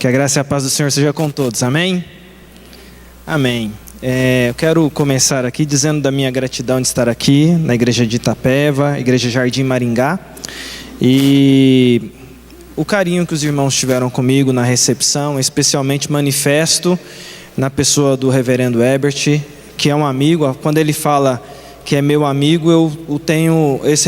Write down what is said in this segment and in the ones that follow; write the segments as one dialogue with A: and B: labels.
A: Que a graça e a paz do Senhor seja com todos, amém? Amém. Eu quero começar aqui dizendo da minha gratidão de estar aqui na igreja de Itapeva, igreja Jardim Maringá, e o carinho que os irmãos tiveram comigo na recepção, especialmente manifesto na pessoa do reverendo Herbert, que é um amigo. Quando ele fala que é meu amigo, eu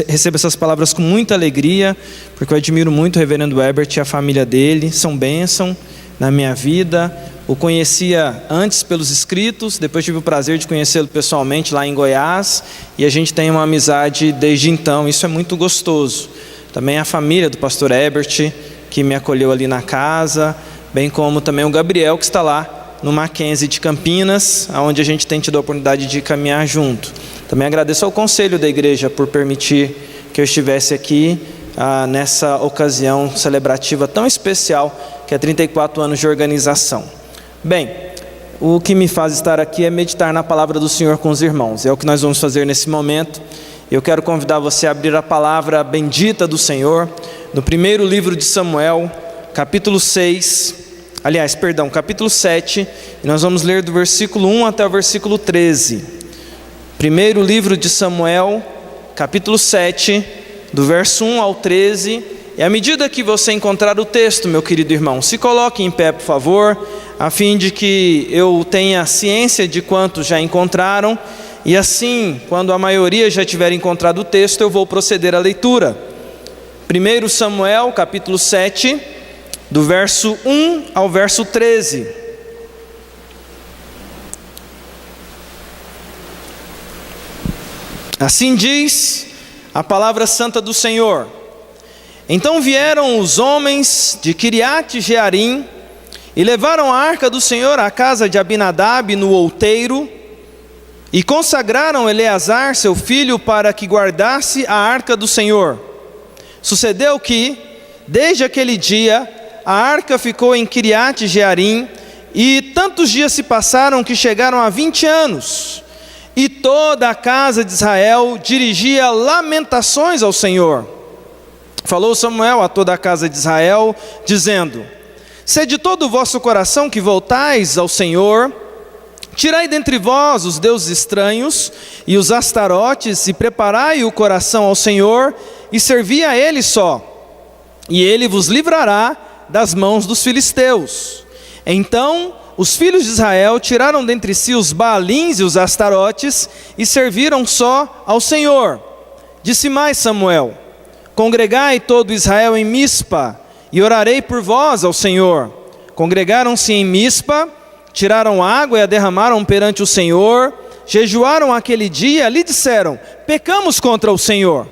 A: recebo essas palavras com muita alegria, porque eu admiro muito o reverendo Herbert e a família dele, são bênção na minha vida. O conhecia antes pelos escritos, depois tive o prazer de conhecê-lo pessoalmente lá em Goiás, e a gente tem uma amizade desde então, isso é muito gostoso. Também a família do pastor Herbert, que me acolheu ali na casa, bem como também o Gabriel, que está lá no Mackenzie de Campinas, onde a gente tem tido a oportunidade de caminhar junto. Também agradeço ao conselho da igreja por permitir que eu estivesse aqui nessa ocasião celebrativa tão especial, que é 34 anos de organização. Bem, o que me faz estar aqui é meditar na palavra do Senhor com os irmãos. É o que nós vamos fazer nesse momento. Eu quero convidar você a abrir a palavra bendita do Senhor no primeiro livro de Samuel, capítulo 7, e nós vamos ler do versículo 1 até o versículo 13. Primeiro livro de Samuel, capítulo 7, do verso 1 ao 13. E à medida que você encontrar o texto, meu querido irmão, se coloque em pé, por favor, a fim de que eu tenha ciência de quantos já encontraram, e assim, quando a maioria já tiver encontrado o texto, eu vou proceder à leitura. 1 Samuel, capítulo 7, do verso 1 ao verso 13. Assim diz a palavra santa do Senhor: Então vieram os homens de Kiriat Jearim e levaram a arca do Senhor à casa de Abinadab no outeiro, e consagraram Eleazar, seu filho, para que guardasse a arca do Senhor. Sucedeu que, desde aquele dia, a arca ficou em Kiriat Jearim, e tantos dias se passaram que chegaram a 20 anos, e toda a casa de Israel dirigia lamentações ao Senhor. Falou Samuel a toda a casa de Israel, dizendo: Se é de todo o vosso coração que voltais ao Senhor, tirai dentre vós os deuses estranhos e os astarotes, e preparai o coração ao Senhor, e servi a Ele só, e Ele vos livrará das mãos dos filisteus. Então os filhos de Israel tiraram dentre si os Baalins e os astarotes, e serviram só ao Senhor. Disse mais Samuel: Congregai todo Israel em Mispa, e orarei por vós ao Senhor. Congregaram-se em Mispa, tiraram água e a derramaram perante o Senhor, jejuaram aquele dia, lhe disseram: Pecamos contra o Senhor.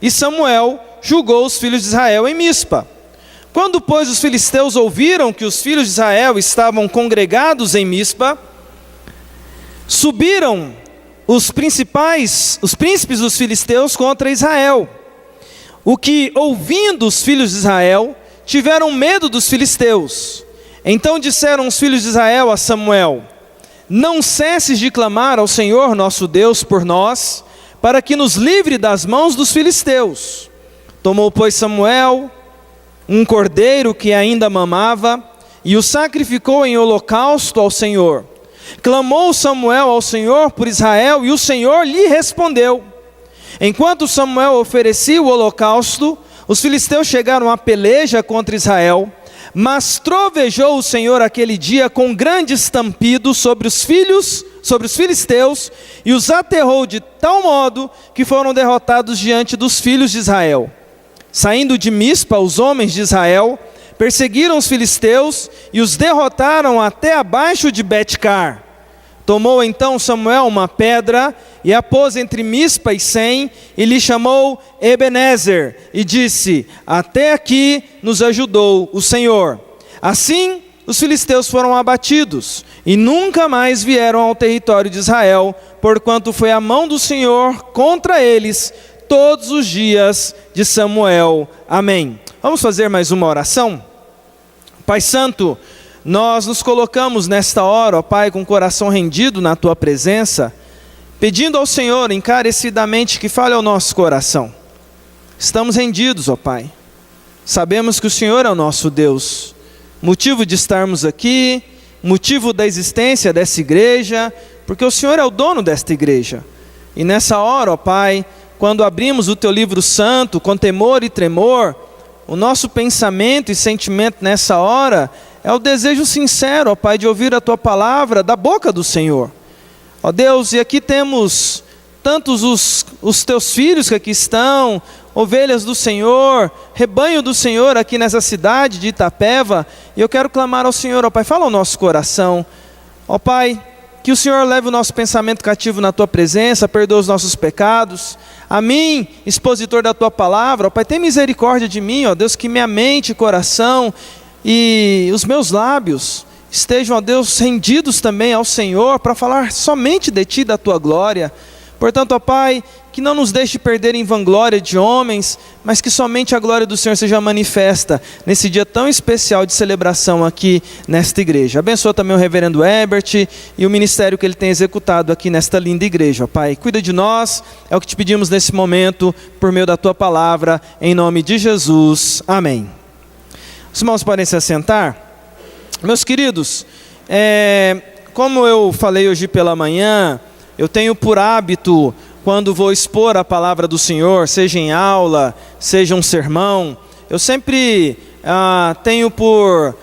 A: E Samuel julgou os filhos de Israel em Mispa. Quando, pois, os filisteus ouviram que os filhos de Israel estavam congregados em Mispa, subiram os príncipes dos filisteus contra Israel. O que, ouvindo os filhos de Israel, tiveram medo dos filisteus. Então disseram os filhos de Israel a Samuel: Não cesses de clamar ao Senhor nosso Deus por nós, para que nos livre das mãos dos filisteus. Tomou, pois, Samuel um cordeiro que ainda mamava, e o sacrificou em holocausto ao Senhor. Clamou Samuel ao Senhor por Israel, e o Senhor lhe respondeu. Enquanto Samuel oferecia o holocausto, os filisteus chegaram à peleja contra Israel, mas trovejou o Senhor aquele dia com grande estampido sobre os filisteus, e os aterrou de tal modo que foram derrotados diante dos filhos de Israel. Saindo de Mispa, os homens de Israel perseguiram os filisteus e os derrotaram até abaixo de Bet-car. Tomou então Samuel uma pedra e a pôs entre Mispa e Sem, e lhe chamou Ebenezer, e disse: Até aqui nos ajudou o Senhor. Assim os filisteus foram abatidos, e nunca mais vieram ao território de Israel, porquanto foi a mão do Senhor contra eles todos os dias de Samuel. Amém. Vamos fazer mais uma oração? Pai Santo, nós nos colocamos nesta hora, ó Pai, com o coração rendido na Tua presença, pedindo ao Senhor encarecidamente que fale ao nosso coração. Estamos rendidos, ó Pai. Sabemos que o Senhor é o nosso Deus, motivo de estarmos aqui, motivo da existência dessa igreja, porque o Senhor é o dono desta igreja. E nessa hora, ó Pai, quando abrimos o Teu livro santo com temor e tremor, o nosso pensamento e sentimento nessa hora é o desejo sincero, ó Pai, de ouvir a Tua palavra da boca do Senhor. Ó Deus, e aqui temos tantos os Teus filhos que aqui estão, ovelhas do Senhor, rebanho do Senhor aqui nessa cidade de Itapeva, e eu quero clamar ao Senhor, ó Pai, fala ao nosso coração, ó Pai, que o Senhor leve o nosso pensamento cativo na Tua presença, perdoa os nossos pecados. A mim, expositor da Tua palavra, ó Pai, tem misericórdia de mim, ó Deus, que minha mente e coração e os meus lábios estejam, ó Deus, rendidos também ao Senhor, para falar somente de Ti, da Tua glória. Portanto, ó Pai, que não nos deixe perder em vanglória de homens, mas que somente a glória do Senhor seja manifesta nesse dia tão especial de celebração aqui nesta igreja. Abençoa também o reverendo Herbert e o ministério que ele tem executado aqui nesta linda igreja, ó Pai. Cuida de nós, é o que te pedimos nesse momento, por meio da Tua palavra, em nome de Jesus. Amém. Os irmãos podem se assentar. Meus queridos, como eu falei hoje pela manhã, eu tenho por hábito, quando vou expor a palavra do Senhor, seja em aula, seja um sermão, eu sempre tenho por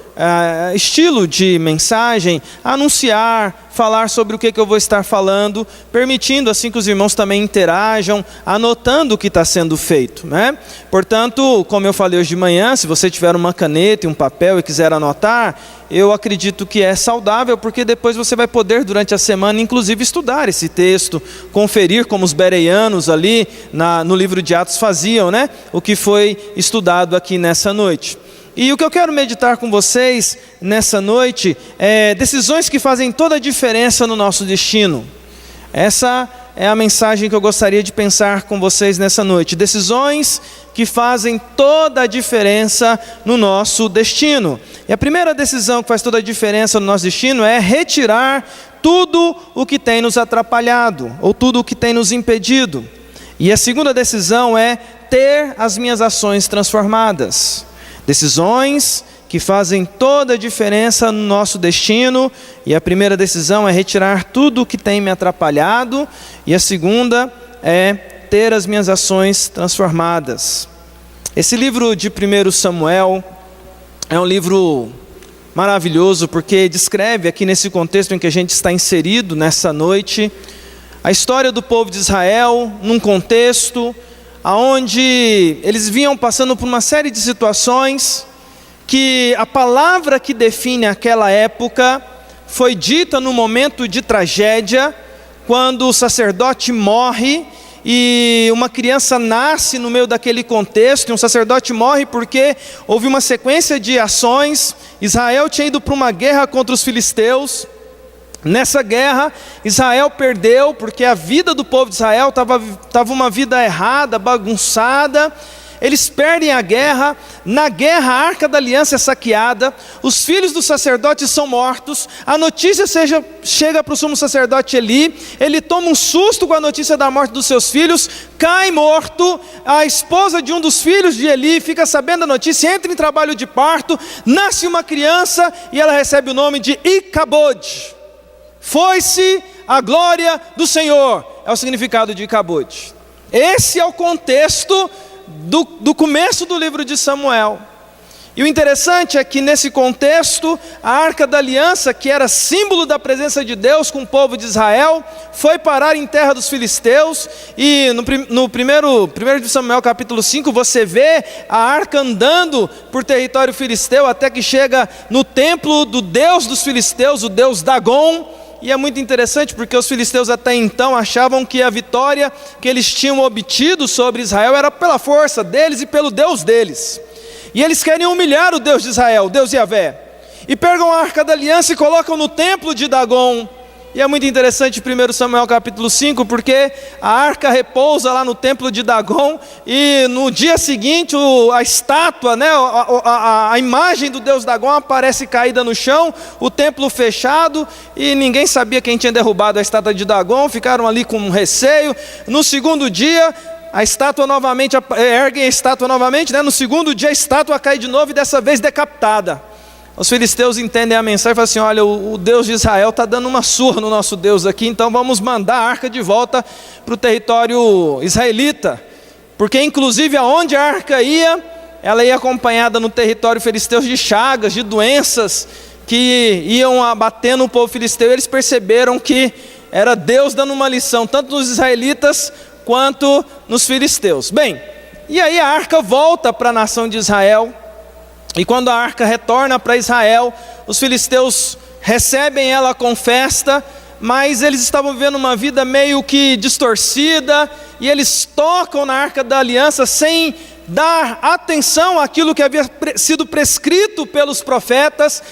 A: estilo de mensagem anunciar, falar sobre o que eu vou estar falando, permitindo assim que os irmãos também interajam, anotando o que está sendo feito, né? Portanto, como eu falei hoje de manhã, se você tiver uma caneta e um papel e quiser anotar, eu acredito que é saudável, porque depois você vai poder durante a semana inclusive estudar esse texto, conferir como os bereanos ali no livro de Atos faziam, né? O que foi estudado aqui nessa noite. E o que eu quero meditar com vocês nessa noite é decisões que fazem toda a diferença no nosso destino. Essa é a mensagem que eu gostaria de pensar com vocês nessa noite. Decisões que fazem toda a diferença no nosso destino. E a primeira decisão que faz toda a diferença no nosso destino é retirar tudo o que tem nos atrapalhado, ou tudo o que tem nos impedido. E a segunda decisão é ter as minhas ações transformadas. Decisões que fazem toda a diferença no nosso destino, e a primeira decisão é retirar tudo o que tem me atrapalhado, e a segunda é ter as minhas ações transformadas. Esse livro de 1 Samuel é um livro maravilhoso, porque descreve aqui nesse contexto em que a gente está inserido nessa noite, a história do povo de Israel, num contexto onde eles vinham passando por uma série de situações que a palavra que define aquela época foi dita no momento de tragédia, quando o sacerdote morre e uma criança nasce no meio daquele contexto, e um sacerdote morre porque houve uma sequência de ações. Israel tinha ido para uma guerra contra os filisteus. Nessa guerra, Israel perdeu, porque a vida do povo de Israel estava uma vida errada, bagunçada. Eles perdem a guerra. Na guerra, a Arca da Aliança é saqueada. Os filhos dos sacerdotes são mortos. A notícia chega para o sumo sacerdote Eli. Ele toma um susto com a notícia da morte dos seus filhos, cai morto. A esposa de um dos filhos de Eli fica sabendo da notícia, entra em trabalho de parto. Nasce uma criança e ela recebe o nome de Icabode. Foi-se a glória do Senhor, é o significado de Icabode. Esse é o contexto do começo do livro de Samuel. E o interessante é que nesse contexto, a Arca da Aliança, que era símbolo da presença de Deus com o povo de Israel, foi parar em terra dos filisteus. E no primeiro de Samuel capítulo 5, você vê a arca andando por território filisteu, até que chega no templo do Deus dos filisteus, o Deus Dagon. E é muito interessante porque os filisteus até então achavam que a vitória que eles tinham obtido sobre Israel era pela força deles e pelo Deus deles. E eles querem humilhar o Deus de Israel, o Deus Yahvé. E pegam a Arca da Aliança e colocam no templo de Dagon. E é muito interessante 1 Samuel capítulo 5, porque a arca repousa lá no templo de Dagon, e no dia seguinte a estátua, né, a imagem do Deus Dagon aparece caída no chão, o templo fechado, e ninguém sabia quem tinha derrubado a estátua de Dagon, ficaram ali com um receio. No segundo dia, a estátua novamente, erguem a estátua novamente, né? No segundo dia a estátua cai de novo, e dessa vez decapitada. Os filisteus entendem a mensagem e falam assim: olha, o Deus de Israel está dando uma surra no nosso Deus aqui, então vamos mandar a arca de volta para o território israelita. Porque inclusive aonde a arca ia, ela ia acompanhada no território filisteu de chagas, de doenças que iam abatendo o povo filisteu. Eles perceberam que era Deus dando uma lição, tanto nos israelitas quanto nos filisteus. Bem, e aí a arca volta para a nação de Israel. E quando a arca retorna para Israel, os filisteus recebem ela com festa, mas eles estavam vivendo uma vida meio que distorcida, e eles tocam na arca da aliança sem dar atenção àquilo que havia sido prescrito pelos profetas.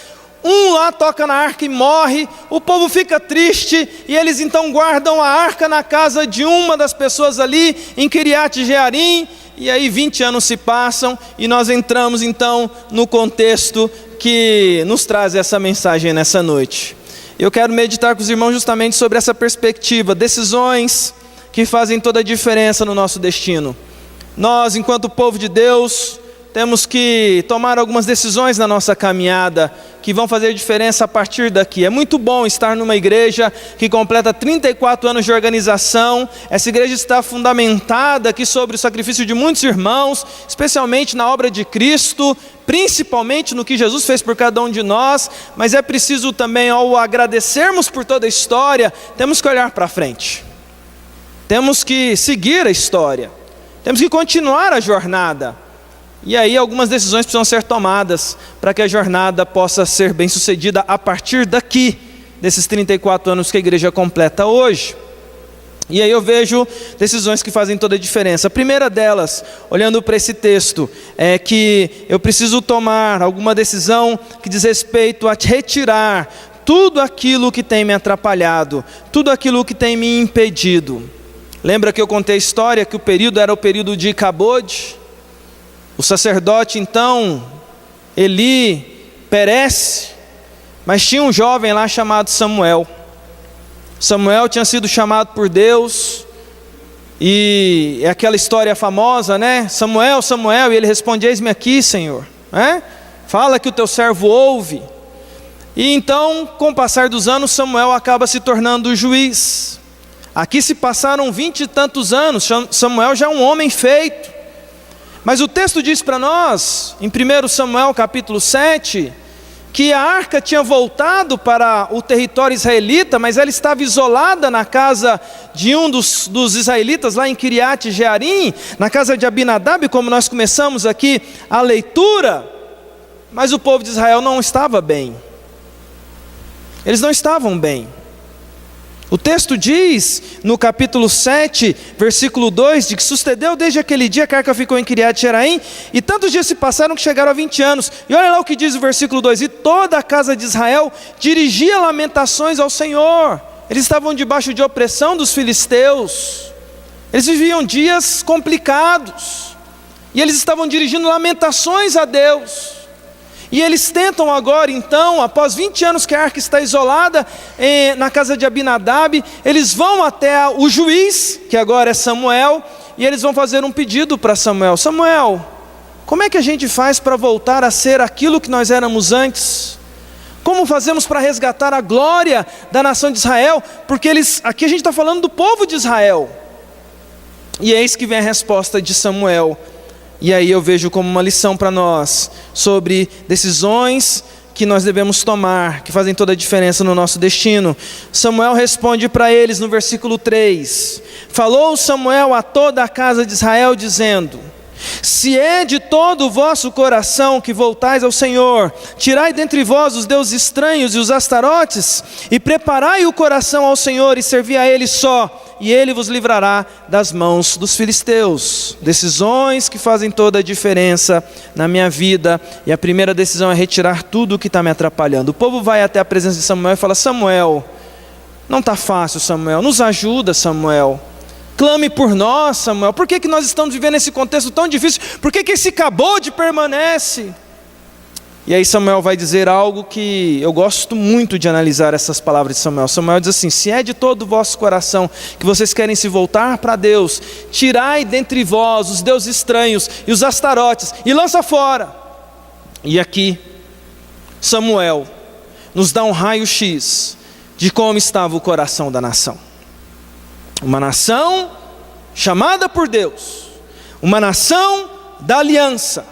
A: Um lá toca na arca e morre, o povo fica triste, e eles então guardam a arca na casa de uma das pessoas ali, em Kiriat Jearim. E aí 20 anos se passam, e nós entramos então no contexto que nos traz essa mensagem nessa noite. Eu quero meditar com os irmãos justamente sobre essa perspectiva, decisões que fazem toda a diferença no nosso destino. Nós, enquanto povo de Deus, temos que tomar algumas decisões na nossa caminhada que vão fazer diferença a partir daqui. É muito bom estar numa igreja que completa 34 anos de organização. Essa igreja está fundamentada aqui sobre o sacrifício de muitos irmãos, especialmente na obra de Cristo, principalmente no que Jesus fez por cada um de nós. Mas é preciso também, ao agradecermos por toda a história, temos que olhar para frente. Temos que seguir a história. Temos que continuar a jornada. E aí algumas decisões precisam ser tomadas para que a jornada possa ser bem sucedida a partir daqui, desses 34 anos que a igreja completa hoje. E aí eu vejo decisões que fazem toda a diferença. A primeira delas, olhando para esse texto, é que eu preciso tomar alguma decisão que diz respeito a retirar tudo aquilo que tem me atrapalhado, tudo aquilo que tem me impedido. Lembra que eu contei a história que o período era o período de Icabode? O sacerdote então, Eli, perece, mas tinha um jovem lá chamado Samuel. Samuel tinha sido chamado por Deus, e é aquela história famosa, né? Samuel, Samuel, e ele responde: eis-me aqui, Senhor. Fala que o teu servo ouve. E então, com o passar dos anos, Samuel acaba se tornando o juiz. Aqui se passaram 20 e tantos anos, Samuel já é um homem feito. Mas o texto diz para nós, em 1 Samuel capítulo 7, que a arca tinha voltado para o território israelita, mas ela estava isolada na casa de um dos israelitas, lá em Kiriat Jearim, na casa de Abinadab, como nós começamos aqui a leitura. Mas o povo de Israel não estava bem. Eles não estavam bem. O texto diz, no capítulo 7, versículo 2, de que sucedeu desde aquele dia que a arca ficou em Kiriat Jearim, e tantos dias se passaram que chegaram a 20 anos. E olha lá o que diz o versículo 2: e toda a casa de Israel dirigia lamentações ao Senhor. Eles estavam debaixo de opressão dos filisteus. Eles viviam dias complicados, e eles estavam dirigindo lamentações a Deus. E eles tentam agora então, após 20 anos que a arca está isolada na casa de Abinadab, eles vão até o juiz, que agora é Samuel, e eles vão fazer um pedido para Samuel: Samuel, como é que a gente faz para voltar a ser aquilo que nós éramos antes? Como fazemos para resgatar a glória da nação de Israel? Porque aqui a gente está falando do povo de Israel. E eis que vem a resposta de Samuel. E aí eu vejo como uma lição para nós, sobre decisões que nós devemos tomar, que fazem toda a diferença no nosso destino. Samuel responde para eles no versículo 3: falou Samuel a toda a casa de Israel, dizendo: se é de todo o vosso coração que voltais ao Senhor, tirai dentre vós os deuses estranhos e os astarotes, e preparai o coração ao Senhor, e servi a Ele só, e Ele vos livrará das mãos dos filisteus. Decisões que fazem toda a diferença na minha vida, e a primeira decisão é retirar tudo o que está me atrapalhando. O povo vai até a presença de Samuel e fala: Samuel, não está fácil, Samuel, nos ajuda, Samuel. Clame por nós, Samuel. Por que nós estamos vivendo esse contexto tão difícil? Por que esse Icabode permanece? E aí Samuel vai dizer algo que eu gosto muito de analisar essas palavras de Samuel. Samuel diz assim: se é de todo o vosso coração que vocês querem se voltar para Deus, tirai dentre vós os deuses estranhos e os astarotes, e lança fora. E aqui Samuel nos dá um raio-x de como estava o coração da nação. Uma nação chamada por Deus, uma nação da aliança,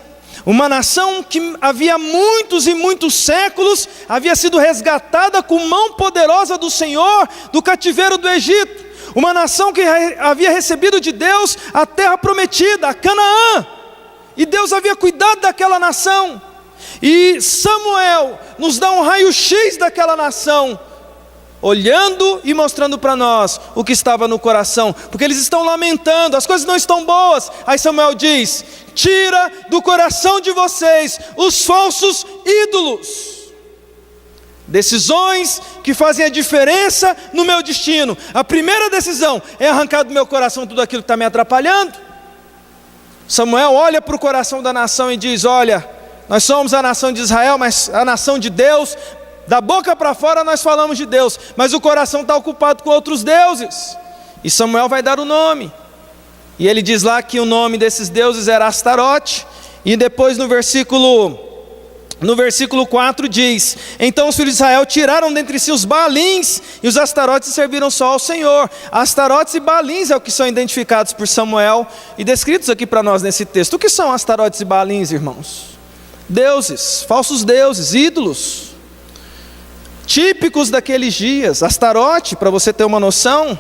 A: uma nação que havia muitos e muitos séculos havia sido resgatada com mão poderosa do Senhor do cativeiro do Egito, uma nação que havia recebido de Deus a terra prometida, a Canaã, e Deus havia cuidado daquela nação. E Samuel nos dá um raio-x daquela nação, olhando e mostrando para nós o que estava no coração, porque eles estão lamentando, as coisas não estão boas. Aí Samuel diz: tira do coração de vocês os falsos ídolos. Decisões que fazem a diferença no meu destino. A primeira decisão é arrancar do meu coração tudo aquilo que está me atrapalhando. Samuel olha para o coração da nação e diz: olha, nós somos a nação de Israel, mas a nação de Deus. Da boca para fora nós falamos de Deus, mas o coração está ocupado com outros deuses. E Samuel vai dar o nome. E ele diz lá que o nome desses deuses era Astarote. E depois no versículo 4 diz: então os filhos de Israel tiraram dentre si os Baalins e os Astarotes e serviram só ao Senhor. Astarotes e Baalins é o que são identificados por Samuel e descritos aqui para nós nesse texto. O que são Astarotes e Baalins, irmãos? Deuses, falsos deuses, ídolos típicos daqueles dias. Astarote, para você ter uma noção,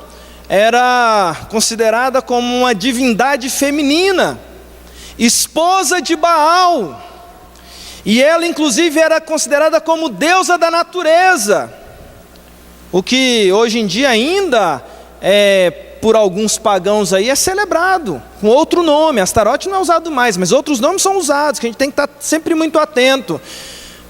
A: era considerada como uma divindade feminina, esposa de Baal, e ela inclusive era considerada como deusa da natureza, o que hoje em dia ainda por alguns pagãos aí é celebrado com outro nome. Astarote não é usado mais, mas outros nomes são usados, que a gente tem que estar sempre muito atento.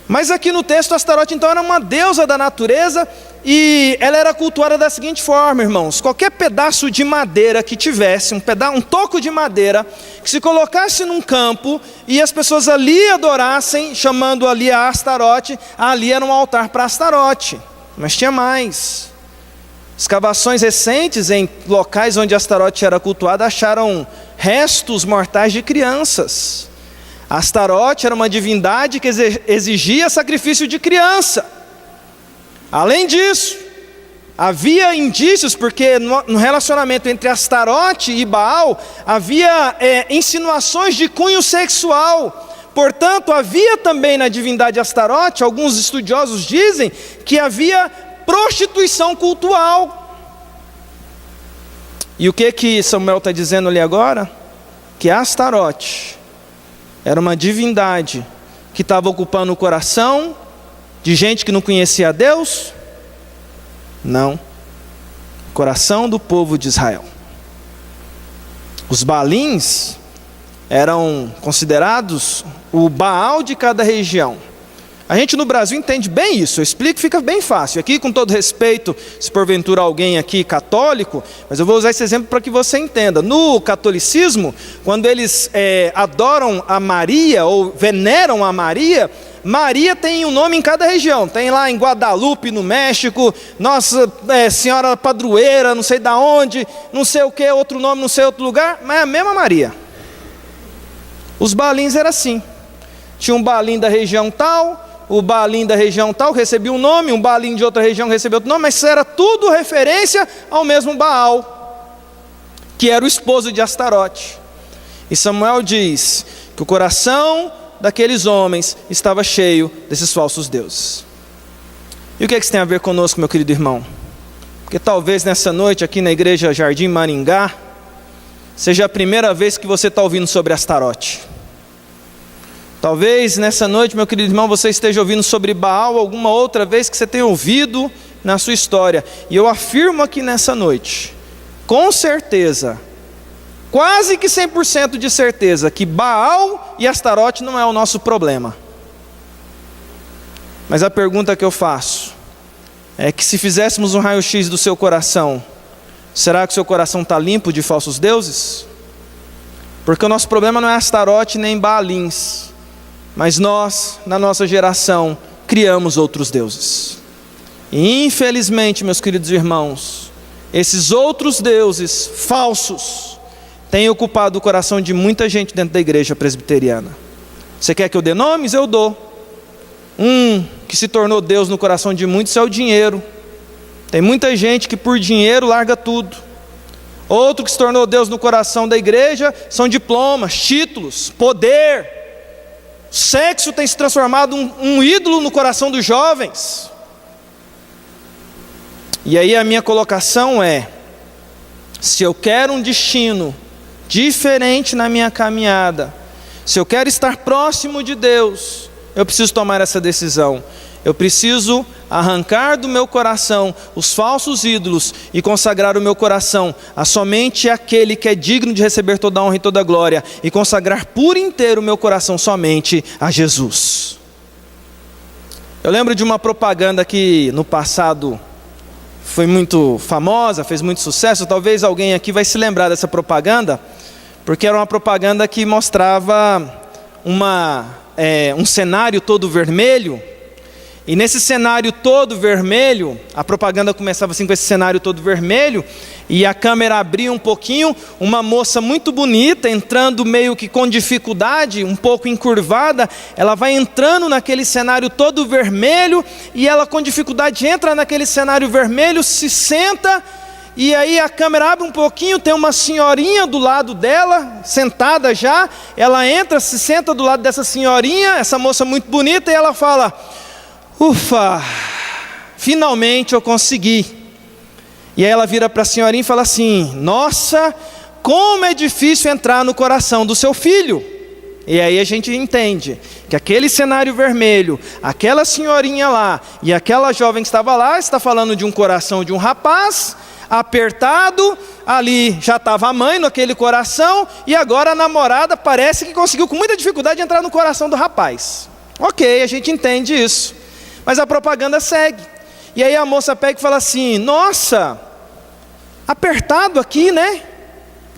A: Mas aqui no texto, Astarote então era uma deusa da natureza, e ela era cultuada da seguinte forma, irmãos: qualquer pedaço de madeira que tivesse, um toco de madeira, que se colocasse num campo, e as pessoas ali adorassem, chamando ali a Astarote, ali era um altar para Astarote. Mas tinha mais. Escavações recentes em locais onde Astarote era cultuada acharam restos mortais de crianças. Astarote era uma divindade que exigia sacrifício de criança. Além disso, havia indícios, porque no relacionamento entre Astarote e Baal, havia insinuações de cunho sexual. Portanto, havia também na divindade Astarote, alguns estudiosos dizem, que havia prostituição cultual. E o que Samuel está dizendo ali agora? Que Astarote era uma divindade que estava ocupando o coração de gente que não conhecia a Deus? Não. O coração do povo de Israel. Os Baalins eram considerados o Baal de cada região. A gente no Brasil entende bem isso, eu explico, fica bem fácil. Aqui, com todo respeito, se porventura alguém aqui católico, mas eu vou usar esse exemplo para que você entenda. No catolicismo, quando eles adoram a Maria, ou veneram a Maria, Maria tem um nome em cada região. Tem lá em Guadalupe, no México, Nossa Senhora Padroeira, não sei da onde, não sei o que, outro nome, não sei outro lugar, mas é a mesma Maria. Os Baalins era assim. Tinha um Baalim da região tal, o Baalim da região tal recebia um nome, um Baalim de outra região recebia outro nome, mas era tudo referência ao mesmo Baal, que era o esposo de Astarote. E Samuel diz que o coração daqueles homens estava cheio desses falsos deuses. E o que isso tem a ver conosco, meu querido irmão? Porque talvez nessa noite aqui na igreja Jardim Maringá seja a primeira vez que você está ouvindo sobre Astarote. Talvez nessa noite, meu querido irmão, você esteja ouvindo sobre Baal alguma outra vez que você tenha ouvido na sua história. E eu afirmo aqui nessa noite, com certeza, quase que 100% de certeza, que Baal e Astarote não é o nosso problema. Mas a pergunta que eu faço é que se fizéssemos um raio-x do seu coração, será que o seu coração está limpo de falsos deuses? Porque o nosso problema não é Astarote nem Baalins, mas nós, na nossa geração, criamos outros deuses. E infelizmente, meus queridos irmãos, esses outros deuses falsos têm ocupado o coração de muita gente dentro da igreja presbiteriana. Você quer que eu dê nomes? Eu dou. Um que se tornou Deus no coração de muitos é o dinheiro. Tem muita gente que por dinheiro larga tudo. Outro que se tornou Deus no coração da igreja são diplomas, títulos, poder. Sexo tem se transformado um ídolo no coração dos jovens. E aí a minha colocação é: se eu quero um destino diferente na minha caminhada, se eu quero estar próximo de Deus, eu preciso tomar essa decisão. Eu preciso arrancar do meu coração os falsos ídolos e consagrar o meu coração a somente aquele que é digno de receber toda a honra e toda a glória, e consagrar por inteiro o meu coração somente a Jesus. Eu lembro de uma propaganda que no passado foi muito famosa, fez muito sucesso. Talvez alguém aqui vai se lembrar dessa propaganda, porque era uma propaganda que mostrava um cenário todo vermelho. E nesse cenário todo vermelho, a propaganda começava assim com esse cenário todo vermelho, e a câmera abria um pouquinho, uma moça muito bonita, entrando meio que com dificuldade, um pouco encurvada, ela vai entrando naquele cenário todo vermelho, e ela com dificuldade entra naquele cenário vermelho, se senta, e aí a câmera abre um pouquinho, tem uma senhorinha do lado dela, sentada já, ela entra, se senta do lado dessa senhorinha, essa moça muito bonita, e ela fala: ufa, finalmente eu consegui. E aí ela vira para a senhorinha e fala assim: nossa, como é difícil entrar no coração do seu filho. E aí a gente entende que aquele cenário vermelho, aquela senhorinha lá e aquela jovem que estava lá, está falando de um coração de um rapaz apertado. Ali já estava a mãe naquele coração, e agora a namorada parece que conseguiu com muita dificuldade entrar no coração do rapaz. Ok, a gente entende isso. Mas a propaganda segue. E aí a moça pega e fala assim: nossa, apertado aqui, né?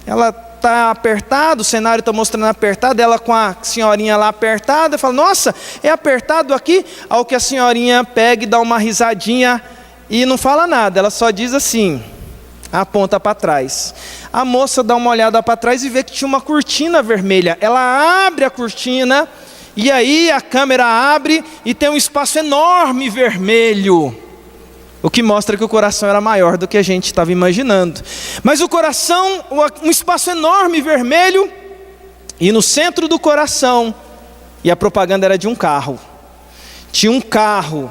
A: Ela está apertada, o cenário está mostrando apertado, ela com a senhorinha lá apertada, fala: nossa, é apertado aqui? Ao que a senhorinha pega e dá uma risadinha e não fala nada, ela só diz assim, aponta para trás. A moça dá uma olhada para trás e vê que tinha uma cortina vermelha. Ela abre a cortina, e aí a câmera abre e tem um espaço enorme vermelho, o que mostra que o coração era maior do que a gente estava imaginando. Mas o coração, um espaço enorme vermelho, e no centro do coração, e a propaganda era de um carro. Tinha um carro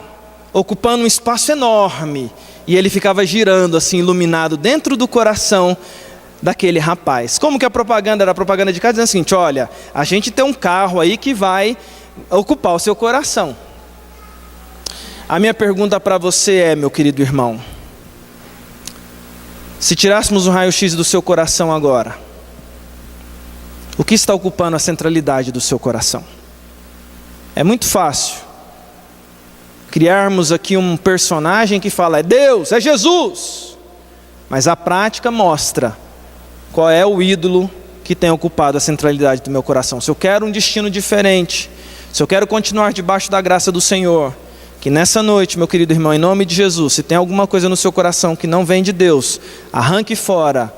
A: ocupando um espaço enorme, e ele ficava girando assim, iluminado dentro do coração daquele rapaz. Como que a propaganda era? A propaganda de casa dizendo o seguinte: olha, a gente tem um carro aí que vai ocupar o seu coração. A minha pergunta para você é, meu querido irmão, se tirássemos um raio-x do seu coração agora, o que está ocupando a centralidade do seu coração? É muito fácil criarmos aqui um personagem que fala: é Deus, é Jesus, mas a prática mostra qual é o ídolo que tem ocupado a centralidade do meu coração. Se eu quero um destino diferente, se eu quero continuar debaixo da graça do Senhor, que nessa noite, meu querido irmão, em nome de Jesus, se tem alguma coisa no seu coração que não vem de Deus, arranque fora,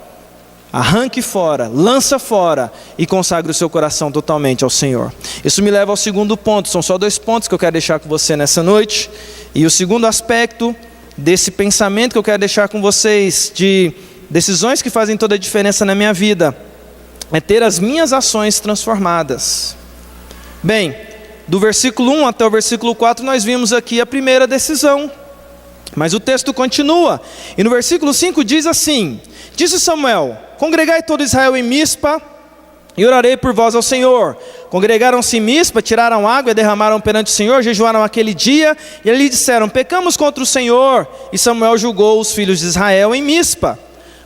A: lança fora e consagre o seu coração totalmente ao Senhor. Isso me leva ao segundo ponto. São só 2 pontos que eu quero deixar com você nessa noite. E o segundo aspecto desse pensamento que eu quero deixar com vocês, de decisões que fazem toda a diferença na minha vida, é ter as minhas ações transformadas. Bem, do versículo 1 até o versículo 4 nós vimos aqui a primeira decisão, mas o texto continua, e no versículo 5 diz assim: disse Samuel: congregai todo Israel em Mispa, e orarei por vós ao Senhor. Congregaram-se em Mispa, tiraram água e derramaram perante o Senhor, jejuaram aquele dia, e ali disseram: pecamos contra o Senhor. E Samuel julgou os filhos de Israel em Mispa.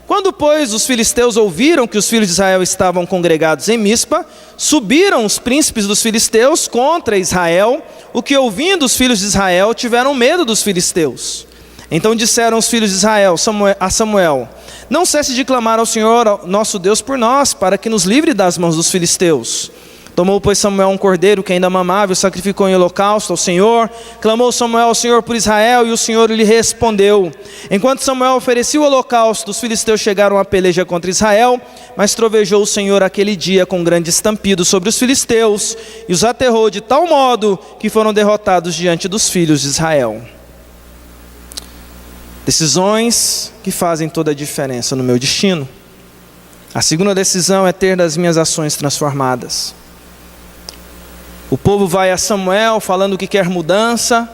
A: Quando, pois, os filisteus ouviram que os filhos de Israel estavam congregados em Mispa, subiram os príncipes dos filisteus contra Israel, o que, ouvindo os filhos de Israel, tiveram medo dos filisteus. Então disseram os filhos de Israel a Samuel: não cesse de clamar ao Senhor, nosso Deus, por nós, para que nos livre das mãos dos filisteus. Tomou, pois, Samuel um cordeiro que ainda mamava e o sacrificou em holocausto ao Senhor. Clamou Samuel ao Senhor por Israel e o Senhor lhe respondeu. Enquanto Samuel oferecia o holocausto, os filisteus chegaram à peleja contra Israel, mas trovejou o Senhor aquele dia com grande estampido sobre os filisteus e os aterrou de tal modo que foram derrotados diante dos filhos de Israel. Decisões que fazem toda a diferença no meu destino. A segunda decisão é ter das minhas ações transformadas. O povo vai a Samuel falando que quer mudança.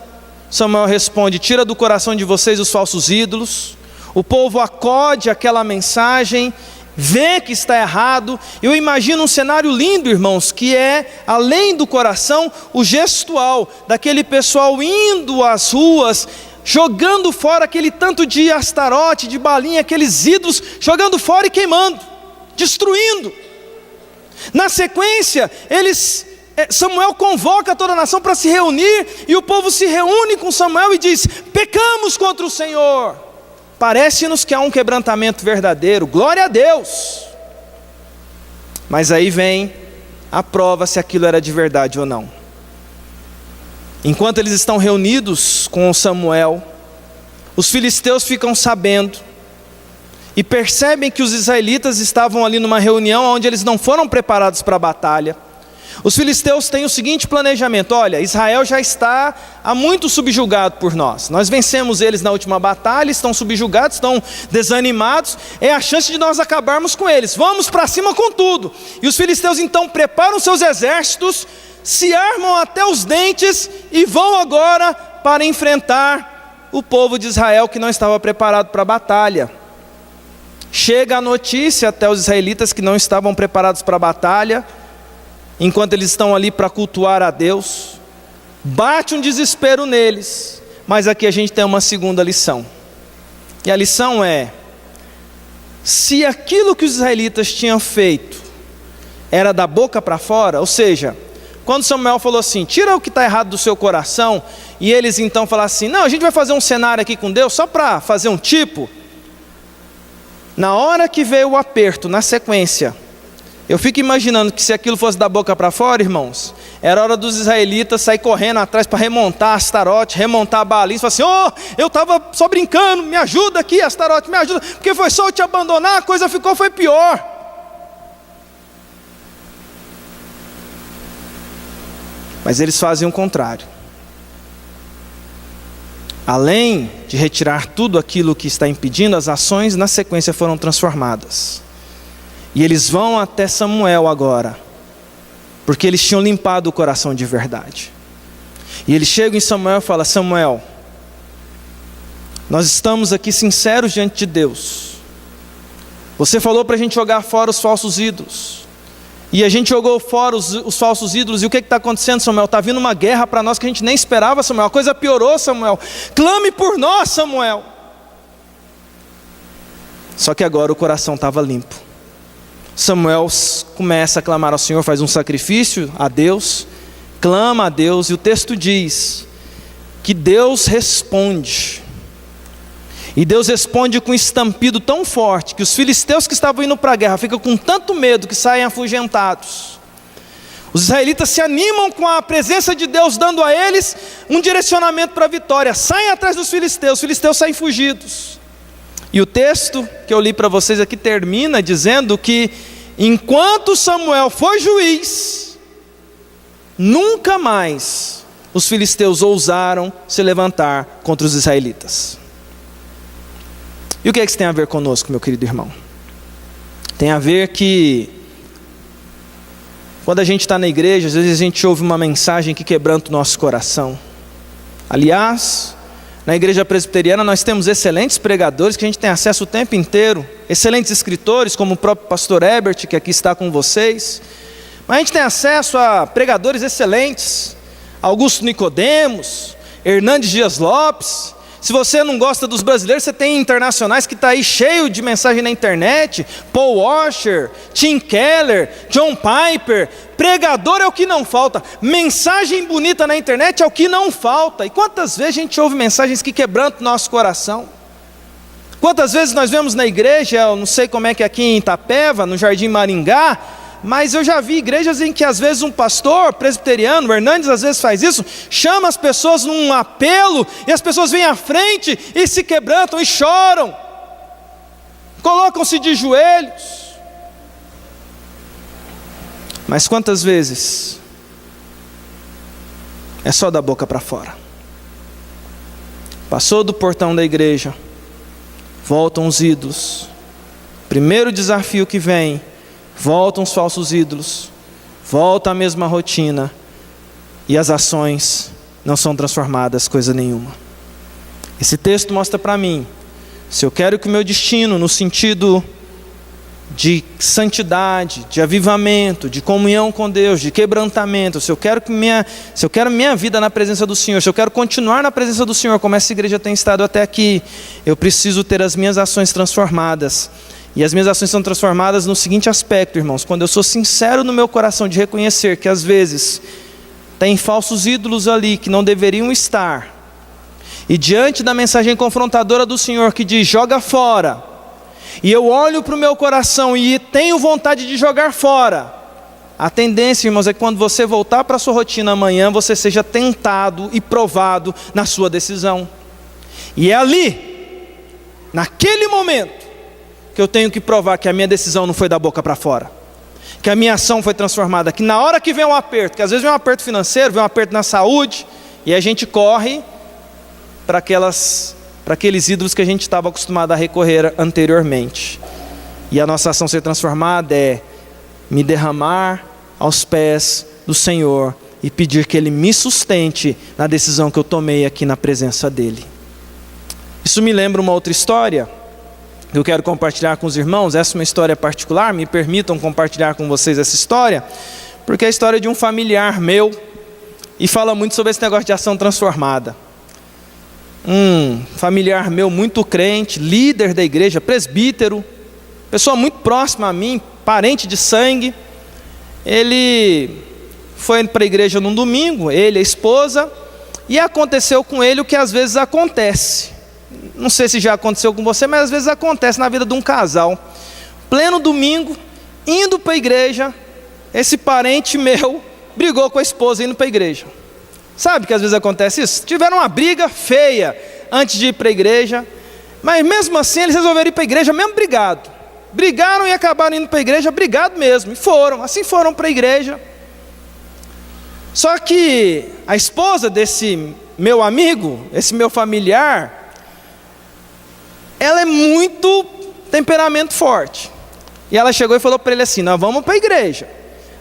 A: Samuel responde: tira do coração de vocês os falsos ídolos. O povo acode aquela mensagem, vê que está errado. Eu imagino um cenário lindo, irmãos, que é, além do coração, o gestual daquele pessoal indo às ruas, jogando fora aquele tanto de Astarote, de Balim, aqueles ídolos, jogando fora e queimando, destruindo. Na sequência, Samuel convoca toda a nação para se reunir, e o povo se reúne com Samuel e diz: pecamos contra o Senhor. Parece-nos que há um quebrantamento verdadeiro, glória a Deus. Mas aí vem a prova se aquilo era de verdade ou não. Enquanto eles estão reunidos com Samuel, os filisteus ficam sabendo e percebem que os israelitas estavam ali numa reunião onde eles não foram preparados para a batalha. Os filisteus têm o seguinte planejamento: olha, Israel já está há muito subjugado por nós. Nós vencemos eles na última batalha, estão subjugados, estão desanimados. É a chance de nós acabarmos com eles. Vamos para cima com tudo. E os filisteus então preparam seus exércitos, se armam até os dentes e vão agora para enfrentar o povo de Israel que não estava preparado para a batalha. Chega a notícia até os israelitas que não estavam preparados para a batalha. Enquanto eles estão ali para cultuar a Deus, bate um desespero neles. Mas aqui a gente tem uma segunda lição. E a lição é: se aquilo que os israelitas tinham feito era da boca para fora, ou seja, quando Samuel falou assim: tira o que está errado do seu coração, e eles então falaram assim: não, a gente vai fazer um cenário aqui com Deus, só para fazer um tipo. Na hora que veio o aperto, na sequência, eu fico imaginando que se aquilo fosse da boca para fora, irmãos, era hora dos israelitas sair correndo atrás para remontar Astarote, remontar Balim, e falar assim: eu estava só brincando, me ajuda aqui Astarote, me ajuda, porque foi só eu te abandonar, a coisa foi pior. Mas eles fazem o contrário. Além de retirar tudo aquilo que está impedindo, as ações na sequência foram transformadas. E eles vão até Samuel agora, porque eles tinham limpado o coração de verdade. E eles chegam em Samuel e falam: Samuel, nós estamos aqui sinceros diante de Deus. Você falou para a gente jogar fora os falsos ídolos, e a gente jogou fora os falsos ídolos. E o que está acontecendo, Samuel? Está vindo uma guerra para nós que a gente nem esperava, Samuel. A coisa piorou, Samuel. Clame por nós, Samuel. Só que agora o coração estava limpo. Samuel começa a clamar ao Senhor, faz um sacrifício a Deus, clama a Deus, e o texto diz que Deus responde. E Deus responde com um estampido tão forte que os filisteus que estavam indo para a guerra ficam com tanto medo que saem afugentados. Os israelitas se animam com a presença de Deus, dando a eles um direcionamento para a vitória. Saem atrás dos filisteus, os filisteus saem fugidos. E o texto que eu li para vocês aqui termina dizendo que enquanto Samuel foi juiz, nunca mais os filisteus ousaram se levantar contra os israelitas. E o que é que isso tem a ver conosco, meu querido irmão? Tem a ver que quando a gente está na igreja, às vezes a gente ouve uma mensagem que quebranta o nosso coração. Aliás, na igreja presbiteriana nós temos excelentes pregadores que a gente tem acesso o tempo inteiro, excelentes escritores como o próprio pastor Herbert, que aqui está com vocês. Mas a gente tem acesso a pregadores excelentes, Augusto Nicodemos, Hernandes Dias Lopes. Se você não gosta dos brasileiros, você tem internacionais que está aí cheio de mensagem na internet. Paul Washer, Tim Keller, John Piper. Pregador é o que não falta. Mensagem bonita na internet é o que não falta. E quantas vezes a gente ouve mensagens que quebrantam o nosso coração? Quantas vezes nós vemos na igreja, eu não sei como é que é aqui em Itapeva, no Jardim Maringá, mas eu já vi igrejas em que às vezes um pastor presbiteriano, o Hernandes às vezes faz isso, chama as pessoas num apelo, e as pessoas vêm à frente e se quebrantam e choram, colocam-se de joelhos. Mas quantas vezes é só da boca para fora? Passou do portão da igreja, voltam os ídolos. Primeiro desafio que vem, voltam os falsos ídolos, volta a mesma rotina, e as ações não são transformadas coisa nenhuma. Esse texto mostra para mim, se eu quero que o meu destino, no sentido de santidade, de avivamento, de comunhão com Deus, de quebrantamento, se eu quero minha vida na presença do Senhor, se eu quero continuar na presença do Senhor, como essa igreja tem estado até aqui, eu preciso ter as minhas ações transformadas. E as minhas ações são transformadas no seguinte aspecto, irmãos: quando eu sou sincero no meu coração de reconhecer que às vezes tem falsos ídolos ali que não deveriam estar, e diante da mensagem confrontadora do Senhor que diz joga fora, e eu olho para o meu coração e tenho vontade de jogar fora, a tendência, irmãos, é que quando você voltar para a sua rotina amanhã, você seja tentado e provado na sua decisão. E é ali, naquele momento, que eu tenho que provar que a minha decisão não foi da boca para fora, que a minha ação foi transformada, que na hora que vem um aperto, que às vezes vem um aperto financeiro, vem um aperto na saúde, e a gente corre para aqueles ídolos que a gente estava acostumado a recorrer anteriormente. E a nossa ação ser transformada é me derramar aos pés do Senhor e pedir que Ele me sustente na decisão que eu tomei aqui na presença dEle. Isso me lembra uma outra história que eu quero compartilhar com os irmãos. Essa é uma história particular, me permitam compartilhar com vocês essa história, porque é a história de um familiar meu, e fala muito sobre esse negócio de ação transformada. Um familiar meu muito crente, líder da igreja, presbítero, pessoa muito próxima a mim, parente de sangue. Ele foi para a igreja num domingo, ele e a esposa, e aconteceu com ele o que às vezes acontece. Não sei se já aconteceu com você, mas às vezes acontece na vida de um casal. Pleno domingo, indo para a igreja, esse parente meu brigou com a esposa indo para a igreja. Sabe que às vezes acontece isso? Tiveram uma briga feia antes de ir para a igreja, mas mesmo assim eles resolveram ir para a igreja mesmo brigado. Brigaram e acabaram indo para a igreja brigado mesmo, e foram para a igreja. Só que a esposa desse meu amigo, esse meu familiar, ela é muito temperamento forte. E ela chegou e falou para ele assim: nós vamos para a igreja,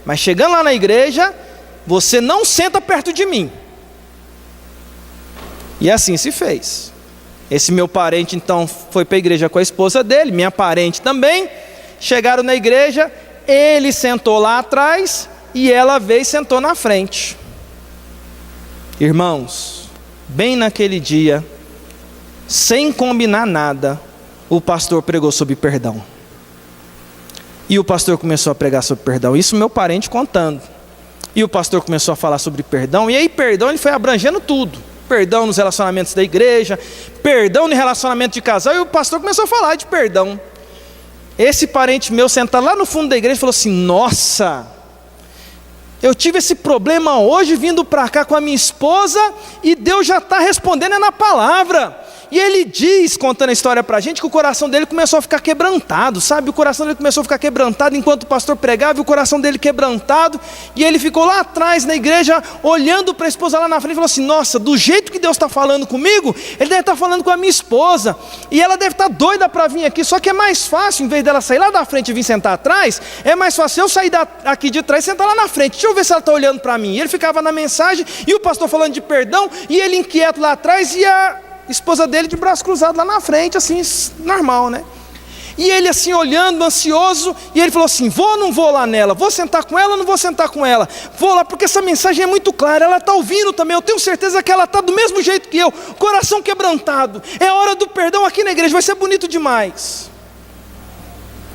A: mas chegando lá na igreja, você não senta perto de mim. E assim se fez. Esse meu parente então foi para a igreja com a esposa dele, minha parente também. Chegaram na igreja, ele sentou lá atrás e ela veio e sentou na frente. Irmãos, bem naquele dia, sem combinar nada, o pastor pregou sobre perdão. E o pastor começou a pregar sobre perdão. Isso meu parente contando. E o pastor começou a falar sobre perdão. E aí perdão, ele foi abrangendo tudo. Perdão nos relacionamentos da igreja, perdão no relacionamento de casal. E o pastor começou a falar de perdão. Esse parente meu sentado lá no fundo da igreja falou assim: nossa, eu tive esse problema hoje vindo para cá com a minha esposa, e Deus já está respondendo na palavra. E ele diz, contando a história para a gente, que o coração dele começou a ficar quebrantado, sabe? O coração dele começou a ficar quebrantado enquanto o pastor pregava, e o coração dele quebrantado. E ele ficou lá atrás na igreja, olhando para a esposa lá na frente, e falou assim: nossa, do jeito que Deus está falando comigo, Ele deve estar falando com a minha esposa, e ela deve estar doida para vir aqui. Só que é mais fácil, em vez dela sair lá da frente e vir sentar atrás, é mais fácil eu sair aqui de trás e sentar lá na frente. Deixa eu ver se ela está olhando para mim. E ele ficava na mensagem, e o pastor falando de perdão, e ele inquieto lá atrás, e a esposa dele de braço cruzado lá na frente, assim, normal, né? E ele assim olhando, ansioso, e ele falou assim: vou ou não vou lá nela? Vou sentar com ela ou não vou sentar com ela? Vou lá, porque essa mensagem é muito clara, ela está ouvindo também, eu tenho certeza que ela está do mesmo jeito que eu, coração quebrantado, é hora do perdão aqui na igreja, vai ser bonito demais.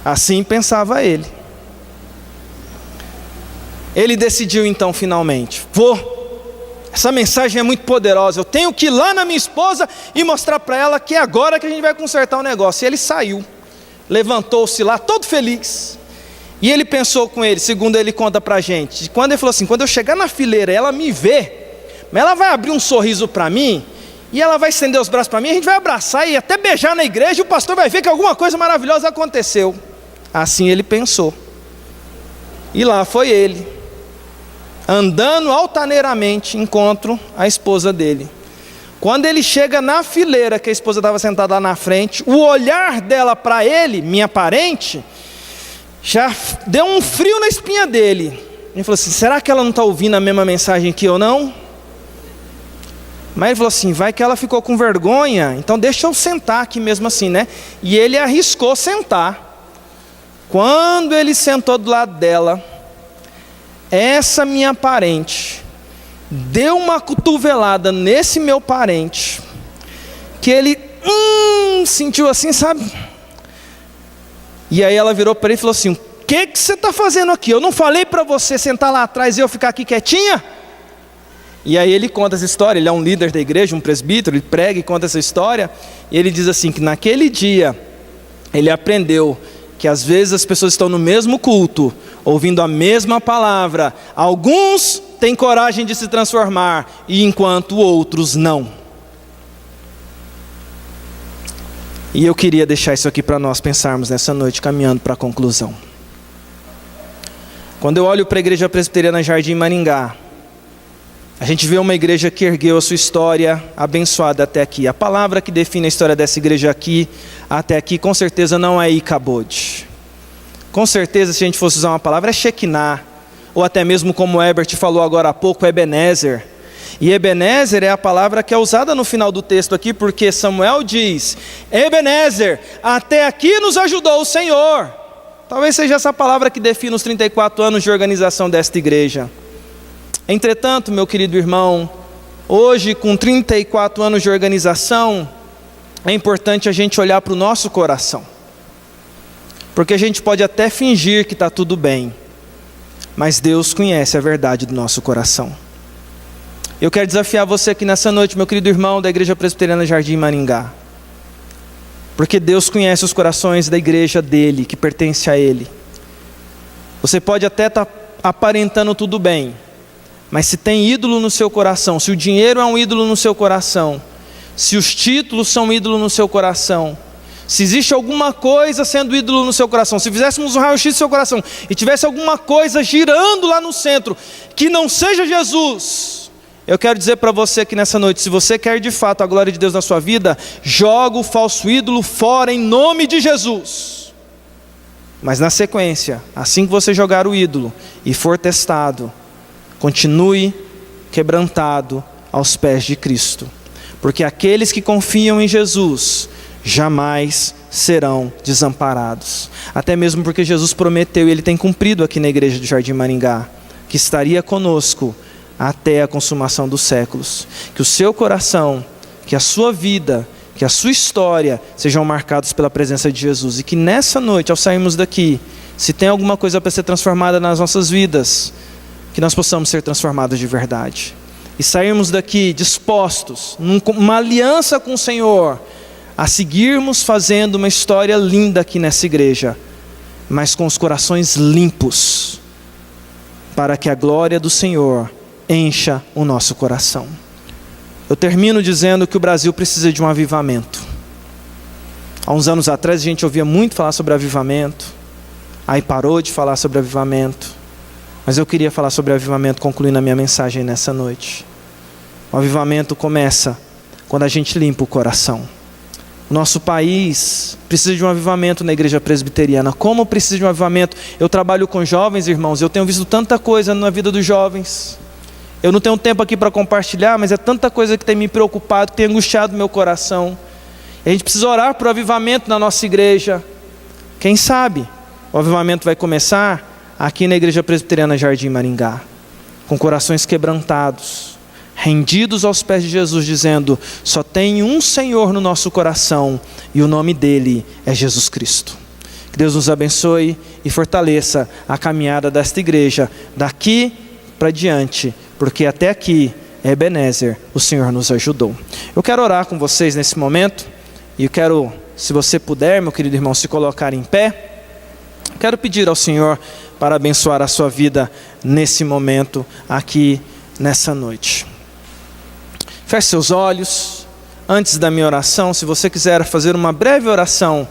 A: Assim pensava ele. Ele decidiu então finalmente: vou. Essa mensagem é muito poderosa, eu tenho que ir lá na minha esposa e mostrar para ela que é agora que a gente vai consertar o negócio. E ele saiu, levantou-se lá todo feliz, E ele pensou com ele, segundo ele conta pra gente, quando ele falou assim, quando eu chegar na fileira, ela me vê, mas ela vai abrir um sorriso para mim, e ela vai estender os braços para mim, a gente vai abraçar e até beijar na igreja, e o pastor vai ver que alguma coisa maravilhosa aconteceu. Assim ele pensou. E lá foi ele, andando altaneiramente, encontro a esposa dele. Quando ele chega na fileira, que a esposa estava sentada lá na frente, o olhar dela para ele, minha parente, já deu um frio na espinha dele. Ele falou assim, será que ela não está ouvindo a mesma mensagem que eu não? Mas ele falou assim, vai que ela ficou com vergonha, então deixa eu sentar aqui mesmo assim, né? E ele arriscou sentar. Quando ele sentou do lado dela, essa minha parente deu uma cotovelada nesse meu parente, que ele sentiu assim, sabe? E aí ela virou para ele e falou assim, o que você está fazendo aqui? Eu não falei para você sentar lá atrás e eu ficar aqui quietinha? E aí ele conta essa história, ele é um líder da igreja, um presbítero, ele prega e conta essa história, e ele diz assim, que naquele dia, ele aprendeu que às vezes as pessoas estão no mesmo culto, ouvindo a mesma palavra, alguns têm coragem de se transformar, e enquanto outros não. E eu queria deixar isso aqui para nós pensarmos nessa noite, caminhando para a conclusão. Quando eu olho para a igreja presbiteriana Jardim Maringá, a gente vê uma igreja que ergueu a sua história abençoada até aqui. A palavra que define a história dessa igreja aqui, até aqui, com certeza não é Icabod. Com certeza, se a gente fosse usar uma palavra, é Shekinah. Ou até mesmo como o Herbert falou agora há pouco, Ebenezer. E Ebenezer é a palavra que é usada no final do texto aqui, porque Samuel diz, Ebenezer, até aqui nos ajudou o Senhor. Talvez seja essa palavra que define os 34 anos de organização desta igreja. Entretanto, meu querido irmão, hoje com 34 anos de organização, é importante a gente olhar para o nosso coração. Porque a gente pode até fingir que está tudo bem, mas Deus conhece a verdade do nosso coração. Eu quero desafiar você aqui nessa noite, meu querido irmão da Igreja Presbiteriana Jardim Maringá. Porque Deus conhece os corações da igreja dele, que pertence a ele. Você pode até estar aparentando tudo bem, mas se tem ídolo no seu coração, se o dinheiro é um ídolo no seu coração, se os títulos são ídolo no seu coração, se existe alguma coisa sendo ídolo no seu coração, se fizéssemos um raio-x do seu coração e tivesse alguma coisa girando lá no centro, que não seja Jesus, eu quero dizer para você aqui nessa noite, se você quer de fato a glória de Deus na sua vida, joga o falso ídolo fora em nome de Jesus. Mas na sequência, assim que você jogar o ídolo e for testado, continue quebrantado aos pés de Cristo, porque aqueles que confiam em Jesus jamais serão desamparados, até mesmo porque Jesus prometeu, e Ele tem cumprido aqui na igreja do Jardim Maringá, que estaria conosco até a consumação dos séculos. Que o seu coração, que a sua vida, que a sua história sejam marcados pela presença de Jesus, e que nessa noite, ao sairmos daqui, se tem alguma coisa para ser transformada nas nossas vidas, que nós possamos ser transformados de verdade, e sairmos daqui dispostos, numa aliança com o Senhor, a seguirmos fazendo uma história linda aqui nessa igreja, mas com os corações limpos, para que a glória do Senhor encha o nosso coração. Eu termino dizendo que o Brasil precisa de um avivamento. Há uns anos atrás a gente ouvia muito falar sobre avivamento, aí parou de falar sobre avivamento, mas eu queria falar sobre avivamento, concluindo a minha mensagem nessa noite. O avivamento começa quando a gente limpa o coração. O nosso país precisa de um avivamento na igreja presbiteriana. Como precisa de um avivamento? Eu trabalho com jovens, irmãos, eu tenho visto tanta coisa na vida dos jovens. Eu não tenho tempo aqui para compartilhar, mas é tanta coisa que tem me preocupado, que tem angustiado meu coração. E a gente precisa orar por avivamento na nossa igreja. Quem sabe o avivamento vai começar aqui na igreja presbiteriana Jardim Maringá, com corações quebrantados, rendidos aos pés de Jesus, dizendo, só tem um Senhor no nosso coração, e o nome dele é Jesus Cristo. Que Deus nos abençoe e fortaleça a caminhada desta igreja, daqui para diante, porque até aqui, Ebenezer, o Senhor nos ajudou. Eu quero orar com vocês nesse momento, e eu quero, se você puder, meu querido irmão, se colocar em pé. Quero pedir ao Senhor para abençoar a sua vida nesse momento, aqui nessa noite. Feche seus olhos. Antes da minha oração, se você quiser fazer uma breve oração,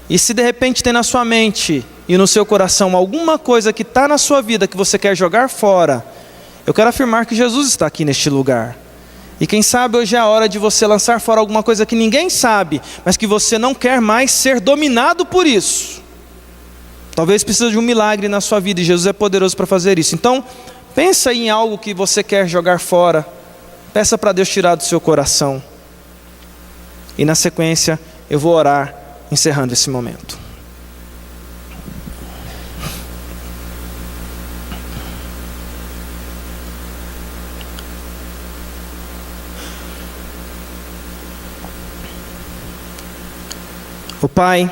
A: e se de repente tem na sua mente e no seu coração alguma coisa que está na sua vida que você quer jogar fora, eu quero afirmar que Jesus está aqui neste lugar. E quem sabe hoje é a hora de você lançar fora alguma coisa que ninguém sabe, mas que você não quer mais ser dominado por isso. Talvez precise de um milagre na sua vida e Jesus é poderoso para fazer isso. Então, pensa em algo que você quer jogar fora. Peça para Deus tirar do seu coração. E na sequência, eu vou orar, encerrando esse momento. O Pai,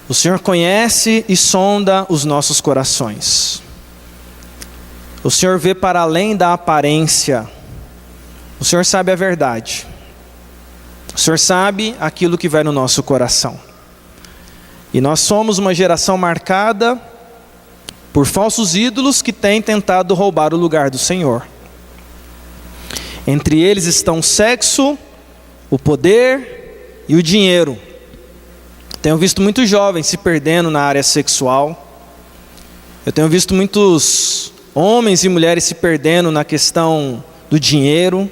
A: o Senhor conhece e sonda os nossos corações. O Senhor vê para além da aparência. O Senhor sabe a verdade. O Senhor sabe aquilo que vai no nosso coração. E nós somos uma geração marcada por falsos ídolos que têm tentado roubar o lugar do Senhor. Entre eles estão o sexo, o poder e o dinheiro. Tenho visto muitos jovens se perdendo na área sexual. Eu tenho visto muitos homens e mulheres se perdendo na questão do dinheiro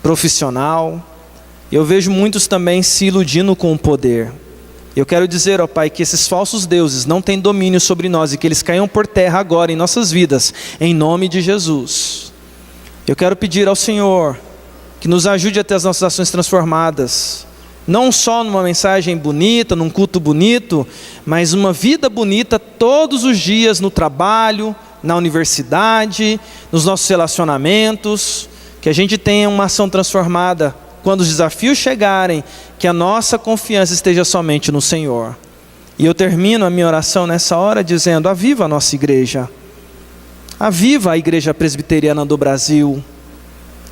A: profissional. Eu vejo muitos também se iludindo com o poder. Eu quero dizer, ó Pai, que esses falsos deuses não têm domínio sobre nós e que eles caiam por terra agora em nossas vidas, em nome de Jesus. Eu quero pedir ao Senhor que nos ajude a ter as nossas ações transformadas. Não só numa mensagem bonita, num culto bonito, mas uma vida bonita todos os dias no trabalho, na universidade, nos nossos relacionamentos. Que a gente tenha uma ação transformada quando os desafios chegarem, que a nossa confiança esteja somente no Senhor. E eu termino a minha oração nessa hora dizendo: aviva a nossa igreja. Aviva a Igreja Presbiteriana do Brasil.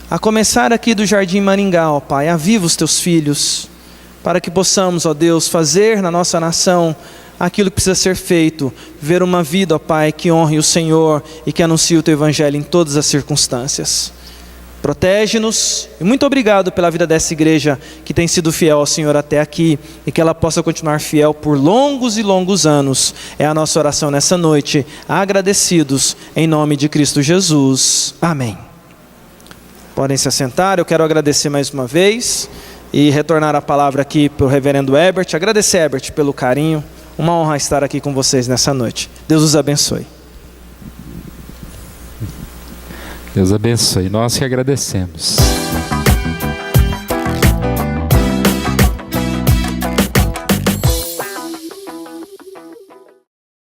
A: A começar aqui do Jardim Maringá, ó Pai, aviva os teus filhos. Para que possamos, ó Deus, fazer na nossa nação aquilo que precisa ser feito. Ver uma vida, ó Pai, que honre o Senhor e que anuncie o Teu Evangelho em todas as circunstâncias. Protege-nos e muito obrigado pela vida dessa igreja que tem sido fiel ao Senhor até aqui e que ela possa continuar fiel por longos e longos anos. É a nossa oração nessa noite, agradecidos em nome de Cristo Jesus. Amém. Podem se assentar. Eu quero agradecer mais uma vez e retornar a palavra aqui para o reverendo Herbert. Agradecer, Herbert, pelo carinho. Uma honra estar aqui com vocês nessa noite. Deus os abençoe.
B: Deus abençoe. Nós que agradecemos.